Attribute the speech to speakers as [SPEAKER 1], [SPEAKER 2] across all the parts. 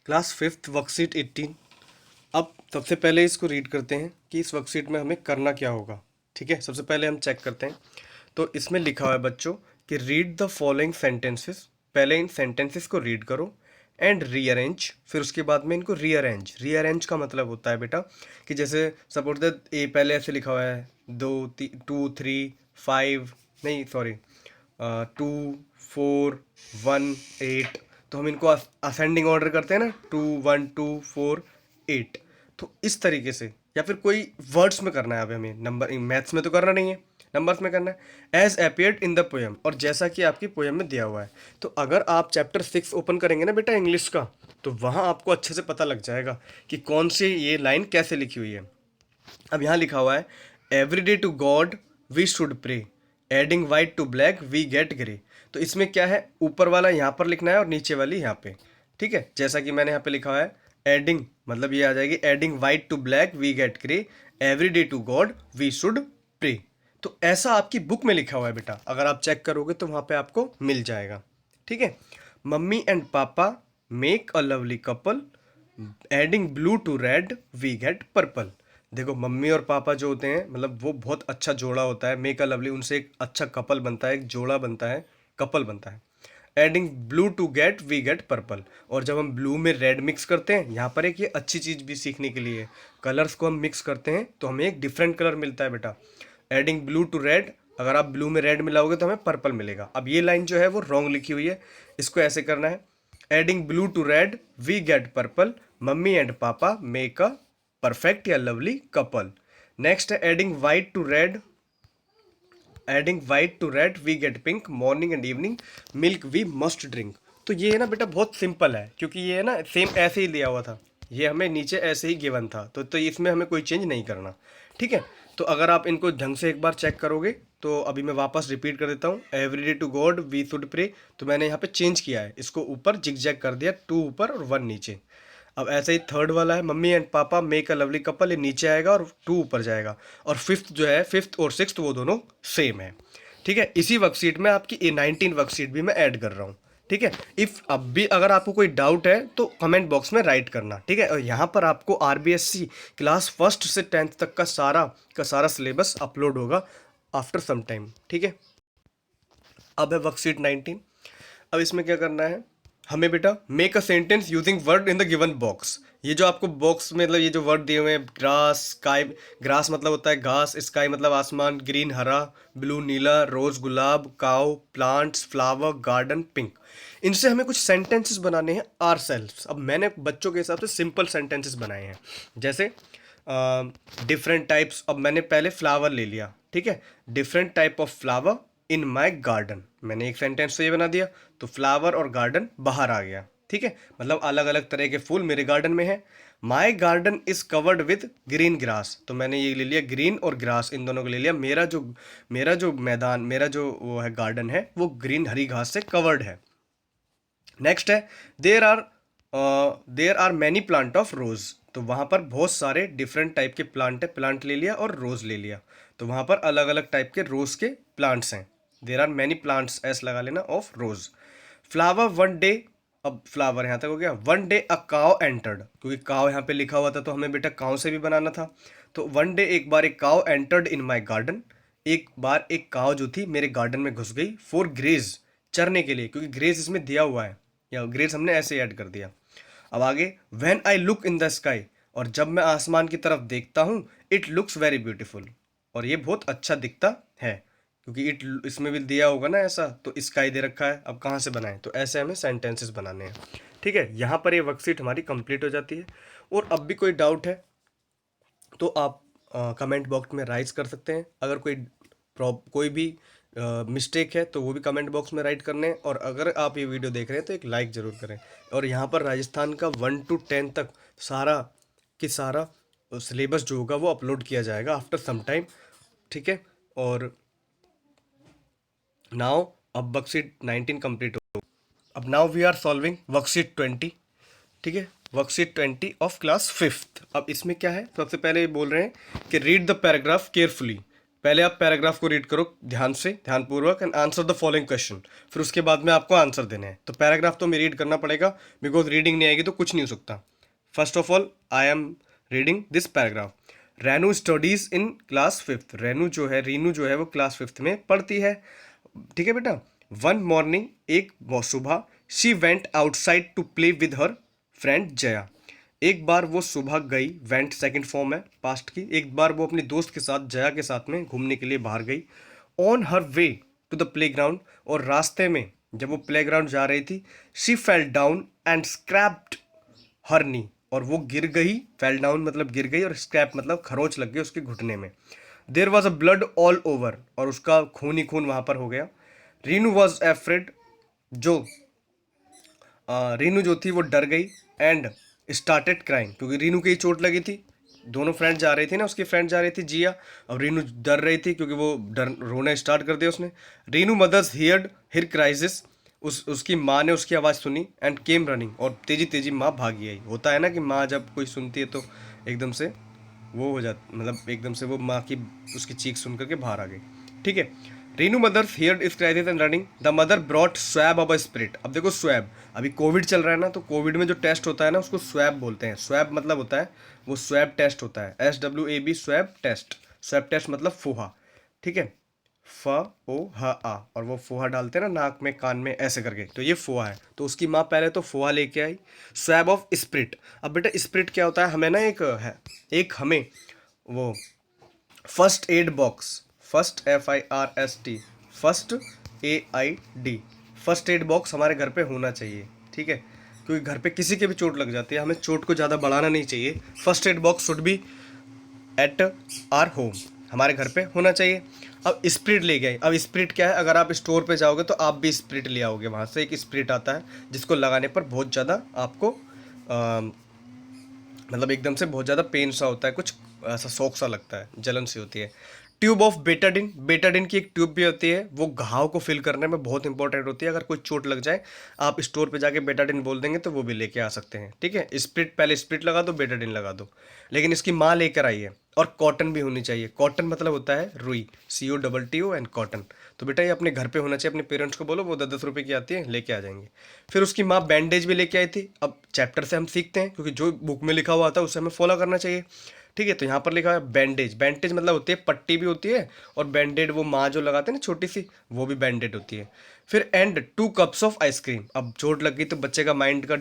[SPEAKER 1] Class fifth worksheet 18। अब सबसे पहले इसको रीड करते हैं कि इस वर्कशीट में हमें करना क्या होगा। ठीक है, सबसे पहले हम चेक करते हैं। तो इसमें लिखा हुआ है बच्चों कि रीड द फॉलोइंग सेंटेंसेस। पहले इन सेंटेंसेस को रीड करो एंड रीअरेंज, फिर उसके बाद में इनको रीअरेंज। रीअरेंज का मतलब होता है बेटा कि जैसे सपोज दैट ए पहले ऐसे लिखा हुआ है 2 3 5, नहीं सॉरी 2 4 1 8, तो हम इनको असेंडिंग ऑर्डर करते हैं ना, 2 1 2 4 8। तो इस तरीके से, या फिर कोई वर्ड्स में करना है। अब हमें नंबर मैथ्स में तो करना नहीं है, नंबर्स में करना है। As appeared in the poem, और जैसा कि आपकी पोएम में दिया हुआ है। तो अगर आप चैप्टर 6 ओपन करेंगे ना बेटा इंग्लिश का, तो वहाँ आपको अच्छे से पता लग जाएगा कि कौन सी ये लाइन कैसे लिखी हुई है। अब यहाँ लिखा हुआ है every day to God we should pray, adding white to black we get grey. तो इसमें क्या है, ऊपर वाला यहाँ पर लिखना है और नीचे वाली यहाँ पे। ठीक है, जैसा कि मैंने यहाँ पे लिखा हुआ है एडिंग, मतलब ये आ जाएगी adding white to black we get grey, every day to God we should pray. तो ऐसा आपकी बुक में लिखा हुआ है बेटा, अगर आप चेक करोगे तो वहाँ पे आपको मिल जाएगा। ठीक है, mummy and papa make a lovely couple, adding blue to red we get purple. देखो मम्मी और पापा जो होते हैं, मतलब वो बहुत अच्छा जोड़ा होता है। मेक अ लवली, उनसे एक अच्छा कपल बनता है, एक जोड़ा बनता है, कपल बनता है। Adding blue to get we get purple, और जब हम ब्लू में रेड मिक्स करते हैं, यहाँ पर एक ये अच्छी चीज़ भी सीखने के लिए, कलर्स को हम मिक्स करते हैं तो हमें एक डिफरेंट कलर मिलता है बेटा। एडिंग ब्लू टू रेड, अगर आप ब्लू में रेड मिलाओगे तो हमें पर्पल मिलेगा। अब ये लाइन जो है वो रॉन्ग लिखी हुई है, इसको ऐसे करना है adding blue to red we get purple, mummy and papa make a perfect या लवली कपल। नेक्स्ट है adding white to red, adding white to red we get pink, morning and evening milk we must drink. तो ये है ना बेटा बहुत simple है, क्योंकि ये है ना सेम ऐसे ही दिया हुआ था, ये हमें नीचे ऐसे ही गिवन था, तो इसमें हमें कोई चेंज नहीं करना। ठीक है, तो अगर आप इनको ढंग से एक बार चेक करोगे, तो अभी मैं वापस रिपीट कर देता हूँ every day to God we should pray. तो मैंने यहाँ पे चेंज किया है, इसको ऊपर जिग जैग कर दिया, 2 ऊपर और 1 नीचे। अब ऐसे ही थर्ड वाला है mummy and papa make a lovely couple, ये नीचे आएगा और 2 ऊपर जाएगा। और फिफ्थ जो है, फिफ्थ और सिक्स्थ वो दोनों सेम है। ठीक है, इसी वर्कशीट में आपकी A19 वर्कशीट भी मैं ऐड कर रहा हूँ। ठीक है, इफ अब भी अगर आपको कोई डाउट है तो कमेंट बॉक्स में राइट करना। ठीक है, और यहाँ पर आपको RBSC क्लास फर्स्ट से 10th तक का सारा सिलेबस अपलोड होगा आफ्टर सम टाइम। ठीक है, अब है वर्कशीट 19। अब इसमें क्या करना है हमें बेटा, make a sentence using word in the given box. ये जो आपको बॉक्स में, मतलब ये जो वर्ड दिए हुए हैं, ग्रास स्काई, ग्रास मतलब होता है घास, स्काई मतलब आसमान, ग्रीन हरा, ब्लू नीला, रोज गुलाब, cow, plants, flower, garden, pink. इनसे हमें कुछ सेंटेंसेस बनाने हैं आर सेल्फ। अब मैंने बच्चों के हिसाब से सिंपल सेंटेंसेस बनाए हैं, जैसे डिफरेंट टाइप्स। अब मैंने पहले फ्लावर ले लिया, ठीक है, different type of flower in my garden, मैंने एक सेंटेंस से ये बना दिया, तो फ्लावर और गार्डन बाहर आ गया। ठीक है, मतलब अलग अलग तरह के फूल मेरे गार्डन में है। माई garden is covered with green grass, तो मैंने ये ले लिया ग्रीन और ग्रास, इन दोनों को ले लिया। मेरा जो मैदान, मेरा जो वो है गार्डन है, वो ग्रीन हरी घास से कवर्ड है। नेक्स्ट है there are many plant of rose, तो वहाँ पर बहुत सारे डिफरेंट टाइप के प्लांट है, प्लांट ले लिया और रोज ले लिया, तो वहाँ पर अलग अलग टाइप के रोज के प्लांट्स हैं। देर आर मैनी प्लांट्स ऐसे लगा लेना of rose. Flower one day, अब फ्लावर यहाँ तक हो गया। वन डे अ काव एंटर्ड, क्योंकि काव यहाँ पे लिखा हुआ था तो हमें बेटा काव से भी बनाना था, तो वन डे एक बार एक काव एंटर्ड इन माई गार्डन, एक बार एक काव जो थी मेरे गार्डन में घुस गई। फॉर ग्रेज, चरने के लिए, क्योंकि ग्रेज इसमें दिया हुआ है, या ग्रेज हमने ऐसे ऐड कर दिया। अब आगे when I look in the sky, और जब मैं आसमान की तरफ देखता हूँ, इट लुक्स वेरी ब्यूटीफुल, और ये बहुत अच्छा दिखता है, क्योंकि इट इसमें भी दिया होगा ना ऐसा, तो स्काई दे रखा है। अब कहाँ से बनाएं, तो ऐसे हमें सेंटेंसेस बनाने हैं। ठीक है, यहाँ पर ये वर्कशीट हमारी कंप्लीट हो जाती है। और अब भी कोई डाउट है तो आप कमेंट बॉक्स में राइज कर सकते हैं। अगर कोई भी मिस्टेक है तो वो भी कमेंट बॉक्स में राइट करने हैं। और अगर आप ये वीडियो देख रहे हैं तो एक लाइक ज़रूर करें। और यहाँ पर राजस्थान का 1 to 10 तक सारा सिलेबस जो होगा वो अपलोड किया जाएगा आफ्टर सम टाइम। ठीक है, और नाउ अब वर्कशीट 19 कंप्लीट हो। अब now we are solving worksheet 20। ठीक है, वर्कशीट 20 ऑफ क्लास फिफ्थ। अब इसमें क्या है, सबसे पहले ये बोल रहे हैं कि रीड द पैराग्राफ केयरफुली, पहले आप पैराग्राफ को रीड करो ध्यान से, ध्यानपूर्वक, and answer the following question. फिर उसके बाद में आपको आंसर देने हैं। तो पैराग्राफ तो हमें रीड करना पड़ेगा, बिकॉज रीडिंग नहीं आएगी तो कुछ नहीं हो सकता। First of all I am reading this paragraph. Renu studies in class fifth. Renu जो है वो क्लास फिफ्थ में पढ़ती है। ठीक है बेटा। वन मॉर्निंग, एक सुबह, she went outside to play with her friend Jaya. एक बार वो सुबह गई, वेंट सेकंड फॉर्म है पास्ट की। एक बार वो अपनी दोस्त के साथ, जया के साथ में घूमने के लिए बाहर गई। On her way to the playground, और रास्ते में जब वो प्ले ग्राउंड जा रही थी, she fell down and scraped her knee, और वो गिर गई। फेल डाउन मतलब गिर गई, और स्क्रैप मतलब खरोच लग गई उसके घुटने में। There was a blood all over, और उसका खून ही खून वहां पर हो गया। रीनू वॉज एफ्रेड, जो रीनू जो थी वो डर गई। एंड स्टार्टेड क्राइंग, क्योंकि रीनू की चोट लगी थी। दोनों फ्रेंड जा रही थी ना, उसकी फ्रेंड जा रही थी जिया, और रीनू डर रही थी क्योंकि वो डर रोना स्टार्ट कर दिया उसने। रीनू मदर्स हियर्ड हिर क्राइसिस, उसकी माँ ने उसकी आवाज़ सुनी। एंड केम रनिंग, और तेजी तेजी माँ भागी आई। होता है ना कि माँ जब कोई सुनती है तो एकदम से वो हो जाता, मतलब एकदम से वो माँ की उसकी चीख सुन करके बाहर आ गई। ठीक है। रीनू मदर हियर्ड इस crisis and running, the mother brought swab of a spirit. अब देखो स्वैब, अभी कोविड चल रहा है ना, तो कोविड में जो टेस्ट होता है ना उसको स्वैब बोलते हैं। स्वैब मतलब होता है वो स्वैब टेस्ट होता है, SWAB swab test. Swab test मतलब फूहा। ठीक है। फ ओ ह आ, और वो फुहा डालते हैं ना नाक में कान में ऐसे करके, तो ये फुहा है। तो उसकी माँ पहले तो फुहा लेके आई। Swab of spirit. अब बेटा स्प्रिट क्या होता है, हमें ना एक हमें वो first aid box, first FIRST, first AID, first aid box हमारे घर पे होना चाहिए। ठीक है। क्योंकि घर पे किसी के भी चोट लग जाती है, हमें चोट को ज़्यादा बढ़ाना नहीं चाहिए। First aid box should be at our home, हमारे घर पे होना चाहिए। अब स्प्रिट ले गए। अब स्प्रिट क्या है, अगर आप स्टोर पे जाओगे तो आप भी स्प्रिट ले आओगे, वहाँ से एक स्प्रिट आता है जिसको लगाने पर बहुत ज़्यादा आपको मतलब एकदम से बहुत ज़्यादा पेन सा होता है, कुछ ऐसा शौक सा लगता है, जलन सी होती है। ट्यूब ऑफ बेटाडिन, बेटाडिन की एक ट्यूब भी होती है, वो घाव को फिल करने में बहुत इंपॉर्टेंट होती है। अगर कोई चोट लग जाए, आप स्टोर पे जाके बेटाडिन बोल देंगे तो वो भी लेके आ सकते हैं। ठीक है। स्प्रिट, पहले स्प्रिट लगा दो, बेटाडिन लगा दो। लेकिन इसकी माँ लेकर आई है। और कॉटन भी होनी चाहिए। कॉटन मतलब होता है रुई, COTTO, एंड कॉटन। तो बेटा ये अपने घर पे होना चाहिए। अपने पेरेंट्स को बोलो, वो 10-10 रुपए की आती है, लेके आ जाएंगे। फिर उसकी माँ बैंडेज भी लेके आई थी। अब चैप्टर से हम सीखते हैं, क्योंकि जो बुक में लिखा हुआ था उसे हमें फॉलो करना चाहिए। ठीक है। तो यहाँ पर लिखा है बैंडेज। बैंडेज मतलब होती है पट्टी भी होती है, और बैंडेड वो माँ जो लगाते हैं ना छोटी सी, वो भी बैंडेड होती है। फिर एंड 2 कप्स ऑफ आइसक्रीम। अब चोट लग गई तो बच्चे का माइंड को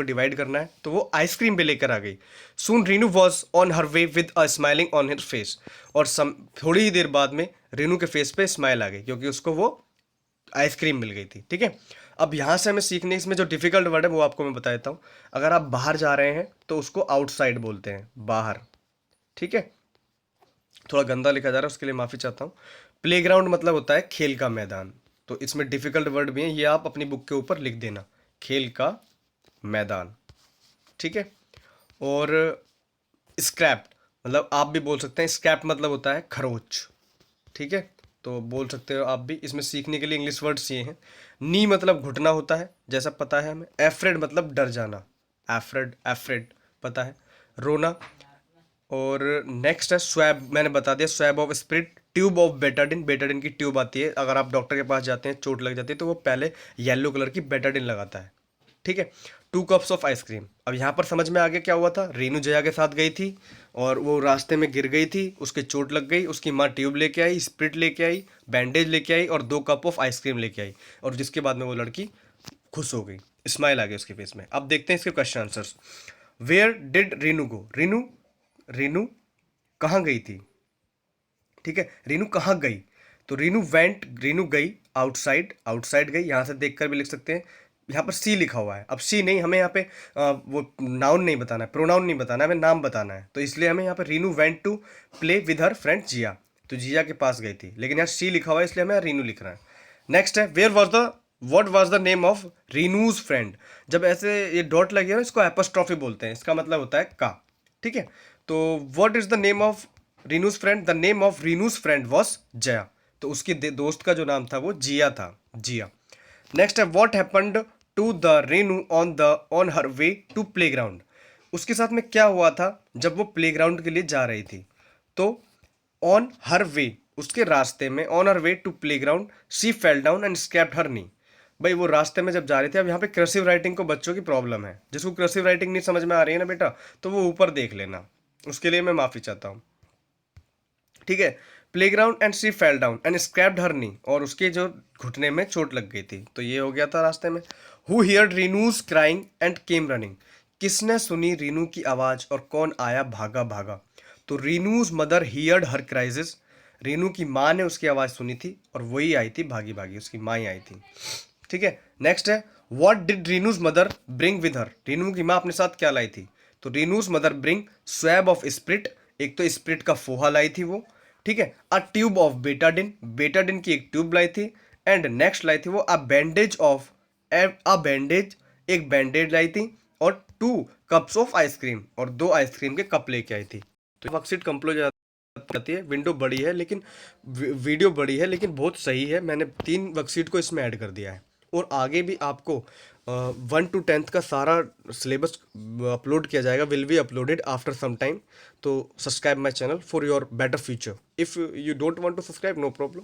[SPEAKER 1] डिवाइड करना है, तो वो आइसक्रीम भी लेकर आ गई। Soon Rinu was on her way with a smiling on her face, और थोड़ी ही देर बाद में रीनू के फेस पे स्माइल आ गई, क्योंकि उसको वो आइसक्रीम मिल गई थी। ठीक है। अब यहाँ से हमें सीखने, इसमें जो डिफिकल्ट वर्ड है वो आपको मैं बता देता हूँ। अगर आप बाहर जा रहे हैं तो उसको आउटसाइड बोलते हैं, बाहर। ठीक है। थोड़ा गंदा लिखा जा रहा है, उसके लिए माफ़ी चाहता हूँ। प्लेग्राउंड मतलब होता है खेल का मैदान। तो इसमें डिफिकल्ट वर्ड भी है, ये आप अपनी बुक के ऊपर लिख देना, खेल का मैदान। ठीक है। और स्क्रैप मतलब आप भी बोल सकते हैं, स्क्रैप मतलब होता है खरोच। ठीक है। तो बोल सकते हो आप भी। इसमें सीखने के लिए इंग्लिश वर्ड्स ये हैं। नी मतलब घुटना होता है, जैसा पता है हमें। एफ्रेड मतलब डर जाना, एफ्रेड, एफ्रेड पता है, रोना। और नेक्स्ट है स्वैब, मैंने बता दिया, swab of spirit. Tube of Betadine, Betadine की ट्यूब आती है। अगर आप डॉक्टर के पास जाते हैं, चोट लग जाती है, तो वो पहले येलो कलर की बेटाडिन लगाता है। ठीक है। 2 कप्स ऑफ आइसक्रीम। अब यहाँ पर समझ में आ गया क्या हुआ था। रीनू जया के साथ गई थी, और वो रास्ते में गिर गई थी, उसके चोट लग गई, उसकी माँ ट्यूब लेके आई, स्प्रिट लेके आई, बैंडेज लेके आई, और 2 कप ऑफ आइसक्रीम लेके आई। और जिसके बाद में वो लड़की खुश हो गई, स्माइल आ गई उसके फेस में। अब देखते हैं इसके question answers. Where did Rinu go, Rinu Rinu कहाँ गई थी। ठीक है। रीनू कहाँ गई, तो रीनू वेंट, रीनू गई आउटसाइड, आउटसाइड गई, यहाँ से देखकर भी लिख सकते हैं। यहाँ पर सी लिखा हुआ है। अब सी नहीं, हमें यहाँ पे वो नाउन नहीं बताना है, प्रोनाउन नहीं बताना है, हमें नाम बताना है। तो इसलिए हमें यहाँ पे Rinu went to play with her friend Jiya, तो जिया के पास गई थी। लेकिन यहाँ सी लिखा हुआ है, इसलिए हमें रीनू लिखना है। नेक्स्ट है where was the, what was the name of Rinu's friend. जब ऐसे ये डॉट लगी है ना, इसको एपोस्ट्रॉफी बोलते हैं, इसका मतलब होता है का। ठीक है। तो what is the name of Rinu's friend, the name of Rinu's friend was Jaya. तो उसकी दोस्त का जो नाम था वो जिया था, जिया। नेक्स्ट है what happened to the Reenu on her way to play ground. उसके साथ में क्या हुआ था जब वो प्ले ग्राउंड के लिए जा रही थी। तो ऑन हर वे, उसके रास्ते में on her way to play ground she fell down and scraped her knee. भाई वो रास्ते में जब जा रही थी, अब यहाँ पे कर्सिव राइटिंग को बच्चों की प्रॉब्लम है, जिसको कर्सिव राइटिंग नहीं समझ में आ रही है ना बेटा, तो वो ऊपर देख लेना, उसके लिए मैं माफ़ी चाहता हूँ। ठीक है, playground and she fell down and scraped her knee, और उसके जो घुटने में चोट लग गई थी, तो ये हो गया था रास्ते में। Who heard Rinu's crying and came running, किसने सुनी रीनू की आवाज़ और कौन आया भागा भागा। तो रीनूज मदर हियर्ड हर क्राइसिस, रीनू की माँ ने उसकी आवाज़ सुनी थी और वही आई थी भागी भागी, उसकी माँ ही आई थी। ठीक है, नेक्स्ट है what did Rinu's mother bring with her, Rinu की माँ अपने साथ क्या लाई थी। तो Rinu's mother bring swab of spirit, एक तो स्प्रिट का फोहा लाई थी वो। ठीक है, a tube of Betadine, Betadine की एक ट्यूब लाई थी। एंड नेक्स्ट लाई थी वो अ बैंडेज ऑफ, अ बैंडेज, एक बैंडेज लाई थी। और 2 कप्स ऑफ आइसक्रीम, और 2 आइसक्रीम के कप लेके आई थी। तो वर्कशीट कंप्लीट जाती है, विंडो बड़ी है लेकिन वीडियो बड़ी है लेकिन बहुत सही है, मैंने 3 वर्कशीट को इसमें ऐड कर दिया है। और आगे भी आपको 1 to 10th का सारा सिलेबस अपलोड किया जाएगा, will be uploaded after some time. तो subscribe my channel for your better future. If you don't want to subscribe, no problem.